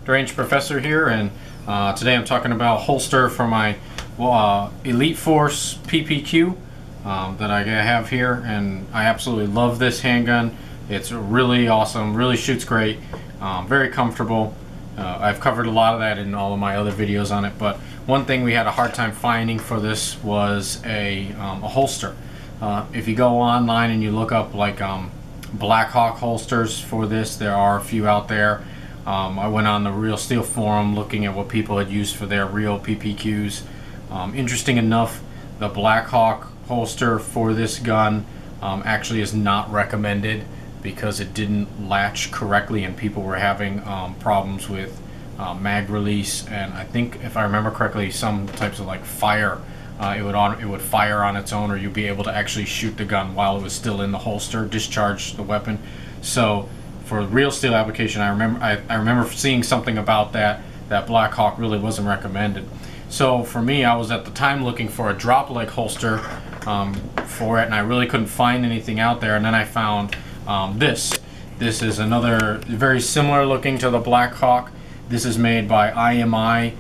Deranged Professor here, and today I'm talking about holster for my Elite Force PPQ that I have here, and I absolutely love this handgun. It's really awesome, really shoots great, very comfortable. I've covered a lot of that in all of my other videos on it, but one thing we had a hard time finding for this was a holster. If you go online and you look up like Blackhawk holsters for this, there are a few out there. I went on the Real Steel forum looking at what people had used for their real PPQs. Interesting enough, the Blackhawk holster for this gun actually is not recommended because it didn't latch correctly and people were having problems with mag release, and I think if I remember correctly, some types of like fire. It would fire on its own, or you'd be able to actually shoot the gun while it was still in the holster, discharge the weapon. So for real steel application, I remember seeing something about that Blackhawk really wasn't recommended. So for me, I was at the time looking for a drop leg holster for it, and I really couldn't find anything out there. And then I found this. This is another very similar looking to the Blackhawk. This is made by IMI.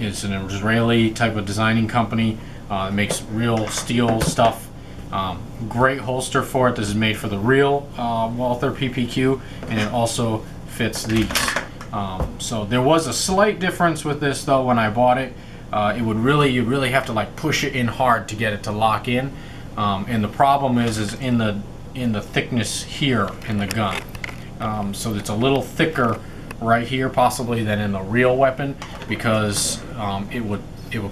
It's an Israeli type of designing company. It makes real steel stuff. Great holster for it. This is made for the real Walther PPQ, and it also fits these. So there was a slight difference with this though. When I bought it, you'd really have to like push it in hard to get it to lock in. And the problem is in the thickness here in the gun. So it's a little thicker right here possibly than in the real weapon, because it would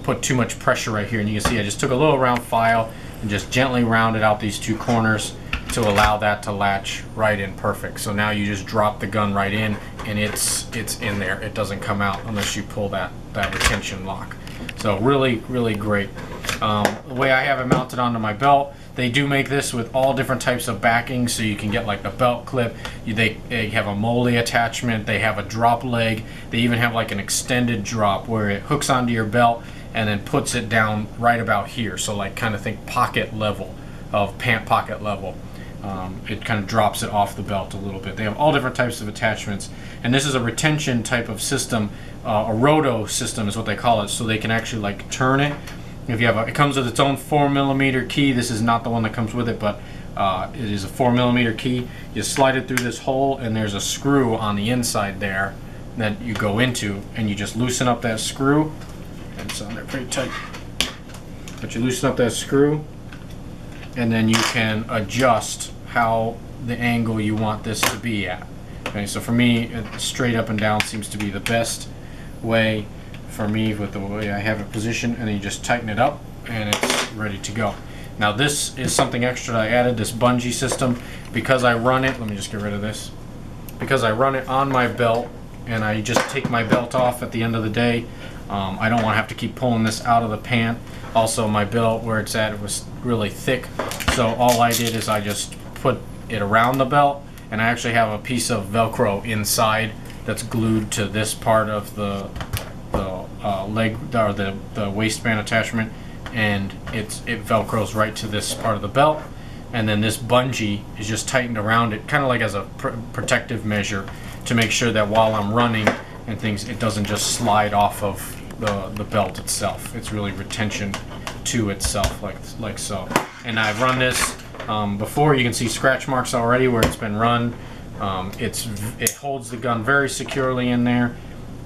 put too much pressure right here. And you can see I just took a little round file and just gently rounded out these two corners to allow that to latch right in perfect. So now you just drop the gun right in and it's in there. It doesn't come out unless you pull that retention lock. So really great. The way I have it mounted onto my belt, they do make this with all different types of backing, so you can get like the belt clip. They have a MOLLE attachment, they have a drop leg, they even have like an extended drop where it hooks onto your belt and then puts it down right about here. So like kind of think pocket level, of pant pocket level. It kind of drops it off the belt a little bit. They have all different types of attachments, and this is a retention type of system. A roto system is what they call it, so they can actually like turn it. If you have it comes with its own 4mm key. This is not the one that comes with it, but it is a 4mm key. You slide it through this hole, and there's a screw on the inside there that you go into, and you just loosen up that screw. And it's on there pretty tight, but you loosen up that screw, and then you can adjust how the angle you want this to be at. Okay, so for me, straight up and down seems to be the best way for me with the way I have it positioned, and then you just tighten it up and it's ready to go. Now this is something extra I added, this bungee system, because I run it, let me just get rid of this, because I run it on my belt and I just take my belt off at the end of the day. I don't want to have to keep pulling this out of the pant. Also my belt, where it's at, it was really thick, so all I did is I just put it around the belt, and I actually have a piece of Velcro inside that's glued to this part of the leg, or the waistband attachment, and it velcros right to this part of the belt, and then this bungee is just tightened around it, kind of like as a protective measure, to make sure that while I'm running and things, it doesn't just slide off of the belt itself. It's really retention to itself, like so. And I've run this before. You can see scratch marks already where it's been run. It holds the gun very securely in there.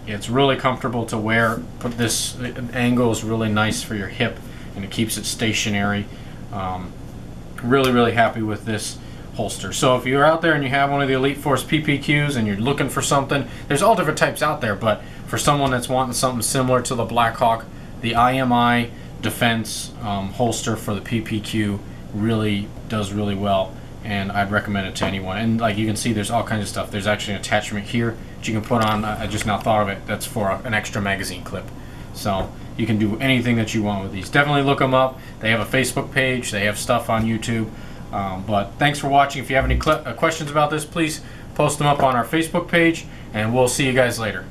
It's really comfortable to wear. This angle is really nice for your hip, and it keeps it stationary. Really happy with this holster. So if you're out there and you have one of the Elite Force PPQs and you're looking for something, there's all different types out there, but for someone that's wanting something similar to the Blackhawk, the IMI Defense holster for the PPQ really does really well, and I'd recommend it to anyone. And like you can see, there's all kinds of stuff. There's actually an attachment here that you can put on. I just now thought of it. That's for an extra magazine clip. So you can do anything that you want with these. Definitely look them up. They have a Facebook page. They have stuff on YouTube. But thanks for watching. If you have any questions about this, please post them up on our Facebook page, and we'll see you guys later.